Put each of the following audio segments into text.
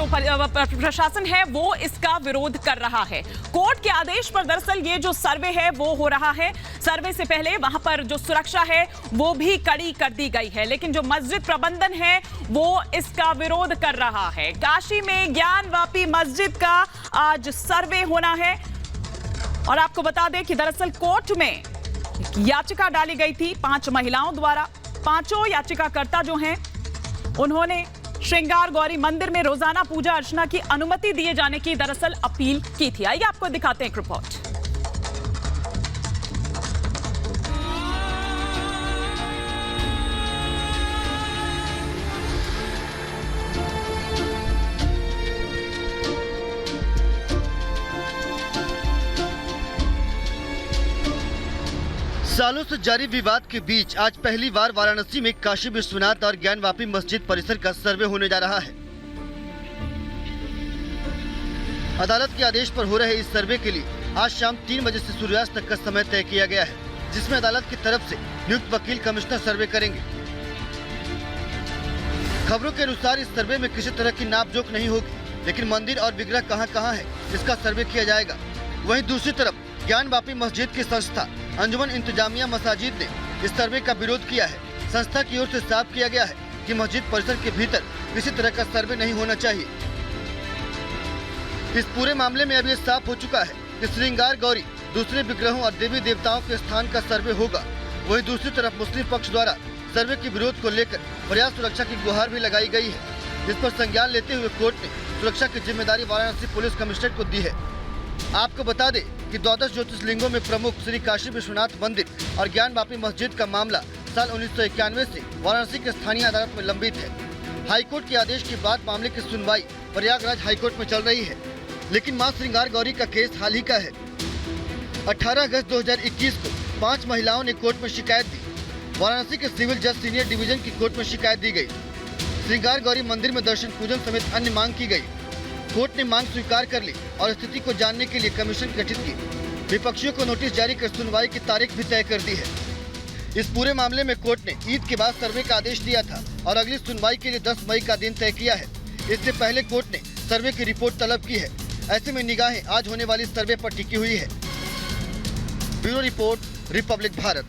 जो प्रशासन है वो इसका विरोध कर रहा है। कोर्ट के आदेश पर दरअसल ये जो सर्वे है वो हो रहा है। सर्वे से पहले वहां पर जो सुरक्षा है वो भी कड़ी कर दी गई है, लेकिन जो मस्जिद प्रबंधन है वो इसका विरोध कर रहा है। काशी में ज्ञानवापी मस्जिद का आज सर्वे होना है और आपको बता दें कि दरअसल कोर्ट में याचिका डाली गई थी 5 महिलाओं द्वारा। पांचों याचिकाकर्ता जो हैं उन्होंने श्रृंगार गौरी मंदिर में रोजाना पूजा अर्चना की अनुमति दिए जाने की दरअसल अपील की थी। आइए आपको दिखाते हैं एक रिपोर्ट। सालों से जारी विवाद के बीच आज पहली बार वाराणसी में काशी विश्वनाथ और ज्ञानवापी मस्जिद परिसर का सर्वे होने जा रहा है। अदालत के आदेश पर हो रहे इस सर्वे के लिए आज शाम 3 बजे से सूर्यास्त तक का समय तय किया गया है, जिसमें अदालत की तरफ से नियुक्त वकील कमिश्नर सर्वे करेंगे। खबरों के अनुसार इस सर्वे में किसी तरह की नापजोख नहीं होगी, लेकिन मंदिर और विग्रह कहां है इसका सर्वे किया जाएगा। वहीं दूसरी तरफ ज्ञानवापी मस्जिद की संस्था अंजुमन इंतजामिया मसाजिद ने इस सर्वे का विरोध किया है। संस्था की ओर से साफ किया गया है कि मस्जिद परिसर के भीतर किसी तरह का सर्वे नहीं होना चाहिए। इस पूरे मामले में अब ये साफ हो चुका है कि श्रृंगार गौरी दूसरे विग्रहों और देवी देवताओं के स्थान का सर्वे होगा। वहीं दूसरी तरफ मुस्लिम पक्ष द्वारा सर्वे के विरोध को लेकर पर्याप्त सुरक्षा की गुहार भी लगाई गई है। इस पर संज्ञान लेते हुए कोर्ट ने सुरक्षा की जिम्मेदारी वाराणसी पुलिस कमिश्नरेट को दी है। आपको बता दें कि 12 ज्योतिर्लिंगों में प्रमुख श्री काशी विश्वनाथ मंदिर और ज्ञानवापी मस्जिद का मामला साल 1991 से वाराणसी के स्थानीय अदालत में लंबित है। हाईकोर्ट के आदेश के बाद मामले की सुनवाई प्रयागराज हाईकोर्ट में चल रही है, लेकिन मां श्रृंगार गौरी का केस हाल ही का है। 18 अगस्त 2021 को 5 महिलाओं ने कोर्ट में शिकायत दी। वाराणसी के सिविल जज सीनियर डिवीजन की कोर्ट में शिकायत दी गयी। श्रृंगार गौरी मंदिर में दर्शन पूजन समेत अन्य मांग की गयी। कोर्ट ने मांग स्वीकार कर ली और स्थिति को जानने के लिए कमीशन गठित की। विपक्षियों को नोटिस जारी कर सुनवाई की तारीख भी तय कर दी है। इस पूरे मामले में कोर्ट ने ईद के बाद सर्वे का आदेश दिया था और अगली सुनवाई के लिए 10 मई का दिन तय किया है। इससे पहले कोर्ट ने सर्वे की रिपोर्ट तलब की है। ऐसे में निगाहें आज होने वाली सर्वे पर टिकी हुई है। Bureau report, Republic Bharat.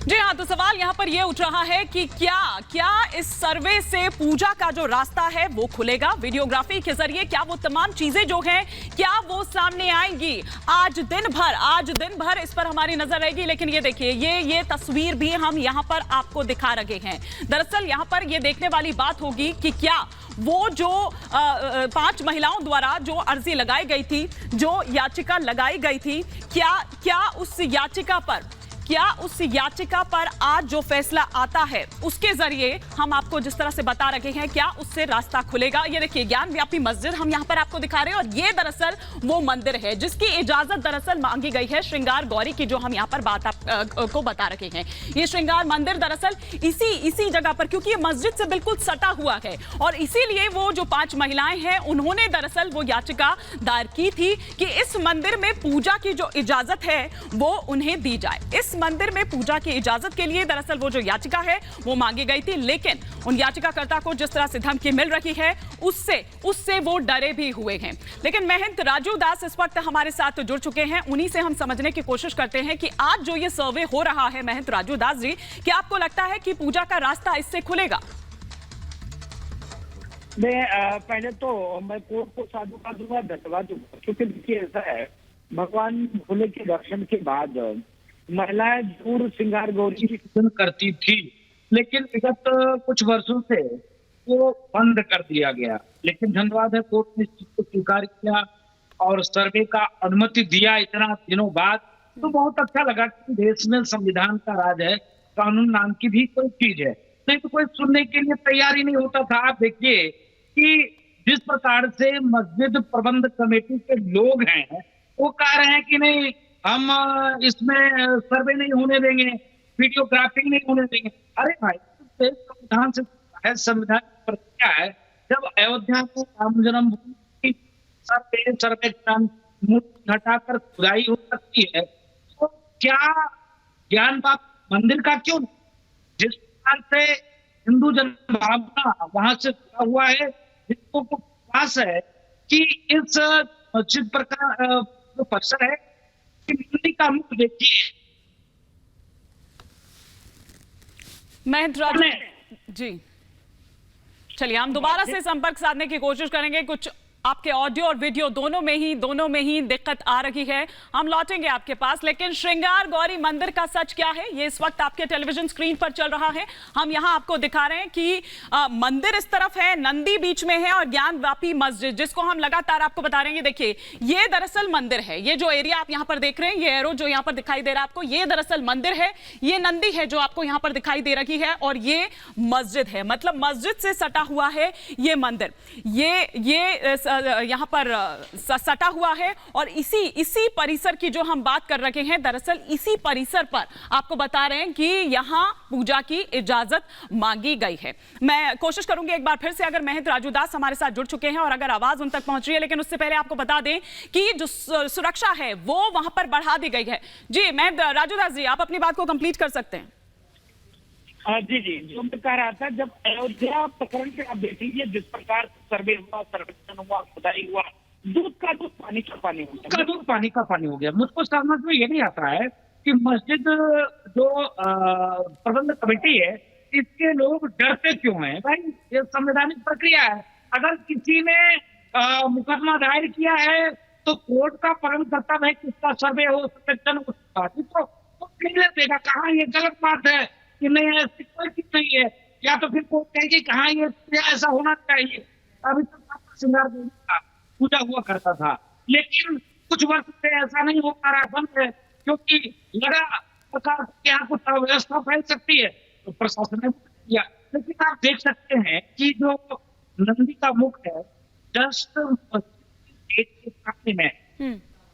जी हाँ, तो सवाल यहाँ पर ये उठ रहा है कि क्या इस सर्वे से पूजा का जो रास्ता है वो खुलेगा? वीडियोग्राफी के जरिए क्या वो तमाम चीजें जो हैं क्या वो सामने आएंगी? आज दिन भर इस पर हमारी नजर रहेगी। लेकिन ये देखिए, ये तस्वीर भी हम यहाँ पर आपको दिखा रहे हैं। दरअसल यहाँ पर ये देखने वाली बात होगी कि क्या वो जो 5 महिलाओं द्वारा जो अर्जी लगाई गई थी, जो याचिका लगाई गई थी, क्या उस याचिका पर आज जो फैसला आता है उसके जरिए हम आपको जिस तरह से बता रहे हैं क्या उससे रास्ता खुलेगा? ये देखिए, ज्ञानव्यापी मस्जिद हम यहां पर आपको दिखा रहे हैं और ये दरअसल वो मंदिर है जिसकी इजाजत दरअसल मांगी गई है श्रृंगार गौरी की, जो हम यहां पर बात आपको बता रहे हैं। ये श्रृंगार मंदिर दरअसल इसी जगह पर, क्योंकि ये मस्जिद से बिल्कुल सटा हुआ है और इसीलिए वो जो 5 महिलाएं हैं उन्होंने दरअसल वो याचिका दायर की थी कि इस मंदिर में पूजा की जो इजाजत है वो उन्हें दी जाए। इस मंदिर में पूजा की इजाजत के लिए दरअसल वो जो याचिका है वो मांगी गई थी, लेकिन उन याचिकाकर्ता को जिस तरह से धमकी मिल रही है उससे वो डरे भी हुए हैं। लेकिन महंत राजू दास इस वक्त हमारे साथ जुड़ चुके हैं। उन्हीं से हम समझने की कोशिश करते हैं कि आज जो ये सर्वे हो रहा है, महंत राजू दास जी, क्या आपको लगता है कि पूजा का रास्ता इससे खुलेगा? पहले तो मैं कोर्ट को साधुवाद दूंगा, धन्यवाद दूंगा, क्योंकि देखिए ऐसा है, भगवान भोले के दर्शन के बाद महिलाएं जरूर श्रृंगार गौरी की पूजन करती थी, लेकिन विगत कुछ वर्षों से वो बंद कर दिया गया। लेकिन धन्यवाद है, कोर्ट ने इस चीज को स्वीकार किया और सर्वे का अनुमति दिया इतना दिनों बाद। तो बहुत अच्छा लगा कि देश में संविधान का राज है, कानून नाम की भी कोई चीज है। नहीं तो कोई सुनने के लिए तैयार ही नहीं होता था। आप देखिए कि जिस प्रकार से मस्जिद प्रबंध कमेटी के लोग हैं वो कह रहे हैं कि नहीं, हम इसमें सर्वे नहीं होने देंगे, वीडियोग्राफी नहीं होने देंगे। अरे भाई, संविधान से है, संविधान पर क्या है? जब अयोध्या में राम जन्मभूमि सर्वे मूर्ति हटाकर खुदाई हो सकती है, तो क्या ज्ञानवापी मंदिर का क्यों? जिस प्रकार से हिंदू जन भावना वहां से जुड़ा हुआ है, हिंदुओं को विश्वास है कि इस मस्जिद पर का जो परिसर है कि मंदिर का मुख देखिए। महेंद्र राजू जी, चलिए हम दोबारा से संपर्क साधने की कोशिश करेंगे। कुछ आपके ऑडियो और वीडियो दोनों में ही दिक्कत आ रही है। हम लौटेंगे आपके पास, लेकिन श्रृंगार गौरी मंदिर का सच क्या है ये इस वक्त आपके टेलीविजन स्क्रीन पर चल रहा है। हम यहां आपको दिखा रहे हैं कि मंदिर इस तरफ है, नंदी बीच में है और ज्ञानवापी मस्जिद, जिसको हम लगातार आपको बता रहे हैं। देखिए ये दरअसल मंदिर है, ये जो एरिया आप यहां पर देख रहे हैं, ये एरो जो यहां पर दिखाई दे रहा है आपको, ये दरअसल मंदिर है। ये नंदी है जो आपको यहां पर दिखाई दे रही है और ये मस्जिद है, मतलब मस्जिद से सटा हुआ है ये मंदिर। ये यहां पर सटा हुआ है और इसी परिसर की जो हम बात कर रहे हैं, दरअसल इसी परिसर पर आपको बता रहे हैं कि यहां पूजा की इजाजत मांगी गई है। मैं कोशिश करूंगी एक बार फिर से, अगर महेंद्र राजू दास हमारे साथ जुड़ चुके हैं और अगर आवाज उन तक पहुंच रही है, लेकिन उससे पहले आपको बता दें कि जो सुरक्षा है वो वहां पर बढ़ा दी गई है। जी महेंद्र राजू दास जी, आप अपनी बात को कंप्लीट कर सकते हैं। जी जी, जो मैं कह रहा था, जब अयोध्या प्रकरण के आप देख लीजिए, जिस प्रकार सर्वे हुआ, सर्वेक्षण हुआ, खुदाई हुआ, दूध का दूध पानी का पानी हो गया, दूध पानी का पानी हो गया। मुझको समझ में ये नहीं आता है कि मस्जिद जो प्रबंध कमेटी है, इसके लोग डरते क्यों हैं? भाई ये संवैधानिक प्रक्रिया है। अगर किसी ने मुकदमा दायर किया है तो कोर्ट का पालन कर्तव्य है, किसका सर्वे हो, सर्वेक्षण हो, तो क्लियर देगा कहाँ ये गलत बात है कि नहीं, ऐसी कोई चीज नहीं है। या तो फिर कोर्ट कहेगी कहाँ ये ऐसा होना चाहिए। अभी तक श्रृंगार पूजा हुआ करता था, लेकिन कुछ वर्ष से ऐसा नहीं हो पा रहा, बंद है, क्योंकि लगा सरकार के यहाँ कुछ अव्यवस्था फैल सकती है तो प्रशासन ने किया। लेकिन आप देख सकते हैं कि जो नंदी का मुख है जस्ट के सामने में,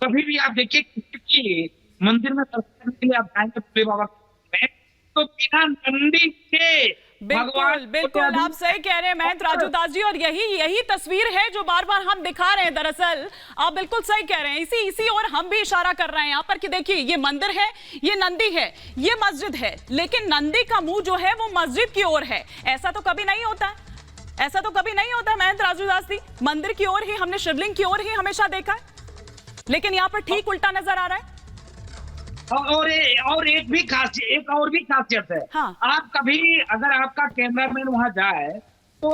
कभी भी आप देखिए किसी की मंदिर में दर्शन करने के लिए आप जाएंगे भोले बाबा में, तो बिना नंदी के बिल्कुल आप सही कह रहे हैं महेंद्र राजू दास जी, और यही तस्वीर है जो बार बार हम दिखा रहे हैं। दरअसल आप बिल्कुल सही कह रहे हैं, इसी और हम भी इशारा कर रहे हैं यहाँ पर कि देखिए ये मंदिर है, ये नंदी है, ये मस्जिद है, लेकिन नंदी का मुंह जो है वो मस्जिद की ओर है। ऐसा तो कभी नहीं होता, ऐसा तो कभी नहीं होता महेंद्र राजू दास जी। मंदिर की ओर ही हमने, शिवलिंग की ओर ही हमेशा देखा है, लेकिन यहाँ पर ठीक उल्टा नजर आ रहा है। और एक और भी खासियत है। हाँ। आप कभी अगर आपका कैमरामैन वहां जाए तो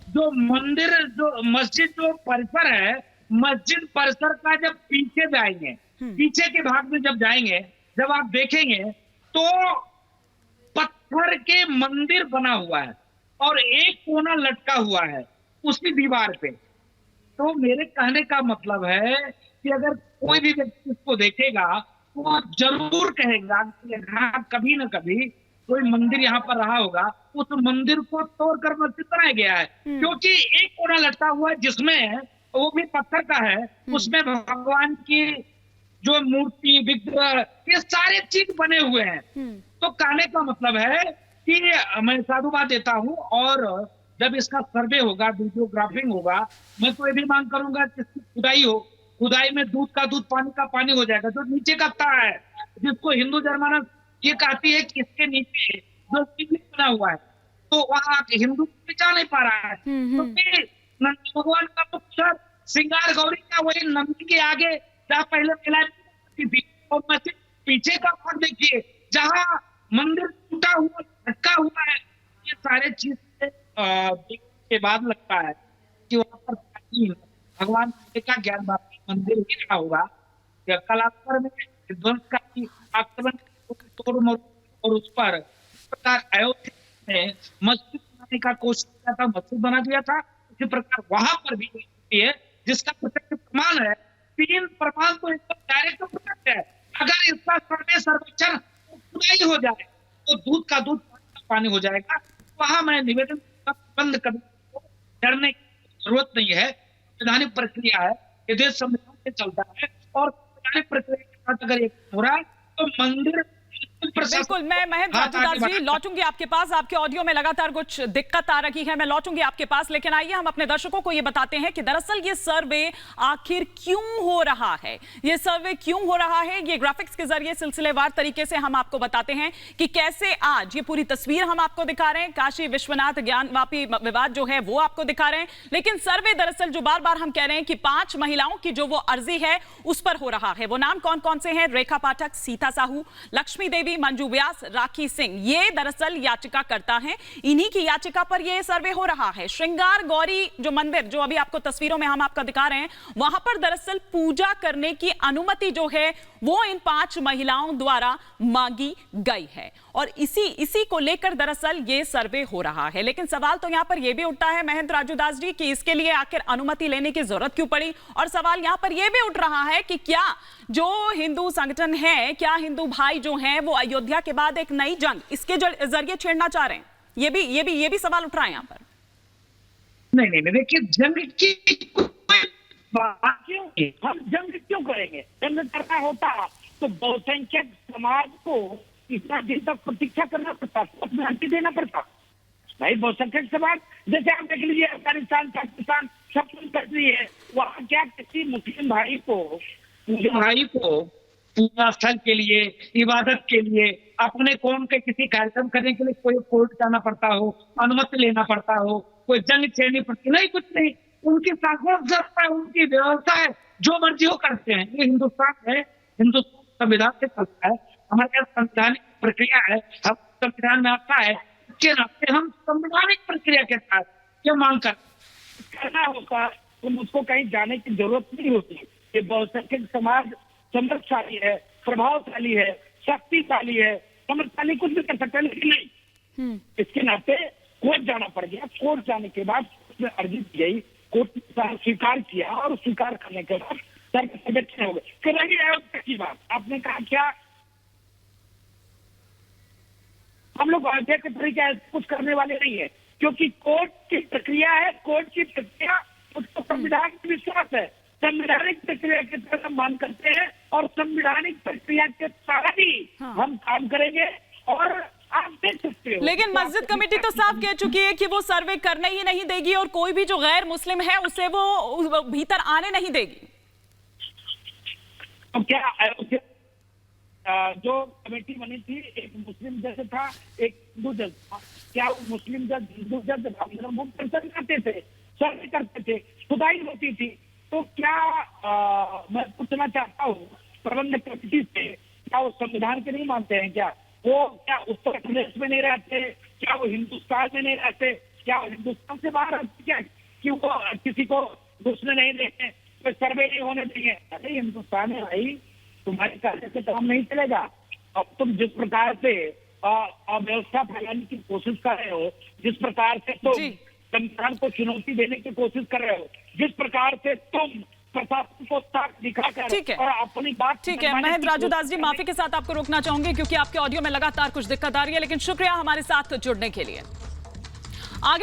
जो मंदिर, जो मस्जिद, जो परिसर है, मस्जिद परिसर का जब पीछे जाएंगे, पीछे के भाग में जब जाएंगे, जब आप देखेंगे तो पत्थर के मंदिर बना हुआ है और एक कोना लटका हुआ है उसी दीवार पे। तो मेरे कहने का मतलब है कि अगर कोई भी व्यक्ति इसको देखेगा वो जरूर कहेगा कि हाँ कभी न कभी कोई मंदिर यहाँ पर रहा होगा, उस मंदिर को तोड़कर मस्जिद बनाया गया है। क्योंकि एक कोना लटका हुआ है जिसमें वो भी पत्थर का है, उसमें भगवान की जो मूर्ति, विग्रह, ये सारे चीज बने हुए हैं। तो कहने का मतलब है कि मैं साधुवाद देता हूँ, और जब इसका सर्वे होगा, वीडियोग्राफिंग होगा, मैं तो ये भी मांग करूंगा कि इसकी खुदाई हो, खुदाई में दूध का दूध पानी का पानी हो जाएगा। जो नीचे का तार है, जिसको हिंदू जनमानस ये कहती है कि इसके नीचे जो शिवलिंग बना हुआ है, तो वहां हिंदू जा नहीं पा रहा है। तो फिर नंदी भगवान का मुख्य श्रृंगार गौरी का वही नंदी के आगे जहाँ पहले मिलाई थी, और मस्जिद पीछे का भाग देखिए जहाँ मंदिर टूटा हुआ, धक्का हुआ है। ये सारे चीज देखने के बाद लगता है कि वहां पर भगवान का ज्ञानवापी मंदिर ही रहा होगा। कलाकार में ध्वंस का आक्रमण तोड़ मोड़ और उस पर प्रकार अयोध्या में मस्जिद बनाने का कोशिश किया था, मस्जिद बना दिया था। इसी प्रकार वहां पर भी है, जिसका प्रत्यक्ष प्रमाण है। 3 प्रमाण तो इसका डायरेक्ट प्रत्यक्ष है। अगर इसका सर्वेक्षण खुदाई हो जाए तो दूध का दूध पानी हो जाएगा। वहां मैं निवेदन बंद करने को डरने की जरूरत नहीं है। संवैधानिक प्रक्रिया है, ये देश संविधान से चलता है, और संवैधानिक प्रक्रिया के साथ अगर एक हो रहा है तो मंदिर बिल्कुल, मैं महेंद्र राजूदास जी लौटूंगी आपके पास। आपके ऑडियो में लगातार कुछ दिक्कत आ रही है, मैं लौटूंगी आपके पास, लेकिन आइए हम अपने दर्शकों को ये बताते हैं कि दरअसल ये सर्वे आखिर क्यों हो रहा है। ये सर्वे क्यों हो रहा है, ये ग्राफिक्स के जरिए सिलसिलेवार तरीके से हम आपको बताते हैं कि कैसे आज ये पूरी तस्वीर हम आपको दिखा रहे हैं। काशी विश्वनाथ ज्ञानवापी विवाद जो है वो आपको दिखा रहे हैं, लेकिन सर्वे दरअसल जो बार बार हम कह रहे हैं कि 5 महिलाओं की जो वो अर्जी है उस पर हो रहा है। वो नाम कौन कौन से हैं? रेखा पाठक, सीता साहू, लक्ष्मी देवी, मंजू व्यास, राखी सिंह, ये दरअसल याचिकाकर्ता हैं। इन्हीं की याचिका पर ये सर्वे हो रहा है। श्रृंगार गौरी जो मंदिर जो अभी आपको तस्वीरों में हम आपका दिखा रहे हैं, वहां पर दरअसल पूजा करने की अनुमति जो है वो इन 5 महिलाओं द्वारा मांगी गई है और इसी को लेकर दरअसल ये सर्वे हो रहा है। लेकिन सवाल तो यहां पर यह भी उठता है महेंद्र राजूदास जी कि इसके लिए आखिर अनुमति लेने की जरूरत क्यों पड़ी, और सवाल यहां पर यह भी उठ रहा है कि क्या जो हिंदू संगठन है, क्या हिंदू भाई जो हैं वो अयोध्या के बाद एक नई जंग इसके जरिए छेड़ना चाह रहे हैं? ये भी सवाल उठ रहा है यहां पर। नहीं, देखिए जंग की बात क्यों की? हम जंग क्यों करेंगे? जंग करना होता तो बहुसंख्यक समाज को इतना दिन तक प्रतीक्षा करना पड़ता, अपना हक देना पड़ता। भाई बहुसंख्यक समाज, जैसे आप देख लीजिए अफगानिस्तान, पाकिस्तान सब कुछ कर रही है, वहाँ क्या किसी मुस्लिम भाई को पूजा स्थल के लिए, इबादत के लिए, अपने कौम के किसी कार्यक्रम करने के लिए कोई कोर्ट जाना पड़ता हो, अनुमति लेना पड़ता हो, कोई जंग छेड़नी पड़ती? नहीं, कुछ नहीं। उनकी शासन है, उनकी व्यवस्था है, जो मर्जी वो करते हैं। ये हिंदुस्तान है, हिंदुस्तान संविधान से चलता है, हमारे यहाँ संवैधानिक प्रक्रिया है, हम संविधान में आता है, उसके नाते हम संवैधानिक प्रक्रिया के साथ ये मांग करना होगा तो मुझको कहीं जाने की जरूरत नहीं होती। ये बहुसंख्यक समाज समर्थशाली है, प्रभावशाली है, शक्तिशाली है, समर्थशाली कुछ भी कर सकता है, लेकिन नहीं, इसके नाते कोर्ट जाना पड़ गया। कोर्ट जाने के बाद उसमें अर्जी दी गई, कोर्ट ने स्वीकार किया और स्वीकार करने के बाद सर्वेक्षण हो गए। फिर रही अयोध्या की बात, आपने कहा क्या हम लोग अयोध्या के तरीके कुछ करने वाले नहीं है, क्योंकि कोर्ट की प्रक्रिया है, कोर्ट की प्रक्रिया उसको संविधान में विश्वास है, संवैधानिक प्रक्रिया के तहत हम मांग करते हैं और संवैधानिक प्रक्रिया के तहत ही हम काम करेंगे। और आप देख सकते हो, लेकिन मस्जिद कमेटी तो साफ कह चुकी है कि वो सर्वे करने ही नहीं देगी और कोई भी जो गैर मुस्लिम है उसे वो भीतर आने नहीं देगी। तो क्या जो कमेटी बनी थी, एक मुस्लिम जज था, एक हिंदू जज था, क्या वो मुस्लिम जज हिंदू जज करते थे, सर्वे करते थे, खुदाई होती थी? तो क्या मैं पूछना चाहता हूँ प्रबंधक कमेटी से, क्या वो संविधान के नहीं मानते हैं? क्या वो क्या उत्तर प्रदेश में नहीं रहते? क्या वो हिंदुस्तान में नहीं रहते? क्या वो हिंदुस्तान से बाहर रहते? क्या कि वो किसी को घुसने नहीं देते, कोई सर्वे नहीं होने देंगे? अरे हिंदुस्तान है भाई, तुम्हारे कहने से काम नहीं चलेगा। अब तुम जिस प्रकार से अव्यवस्था फैलाने की कोशिश कर रहे हो, जिस प्रकार से तुम संविधान को चुनौती देने की कोशिश कर रहे हो, जिस प्रकार से तुम प्रशासन को ताक दिखाकर और अपनी बात। ठीक है महेंद्र राजूदास जी, माफी के साथ आपको रोकना चाहूंगी क्योंकि आपके ऑडियो में लगातार कुछ दिक्कत आ रही है, लेकिन शुक्रिया हमारे साथ जुड़ने के लिए।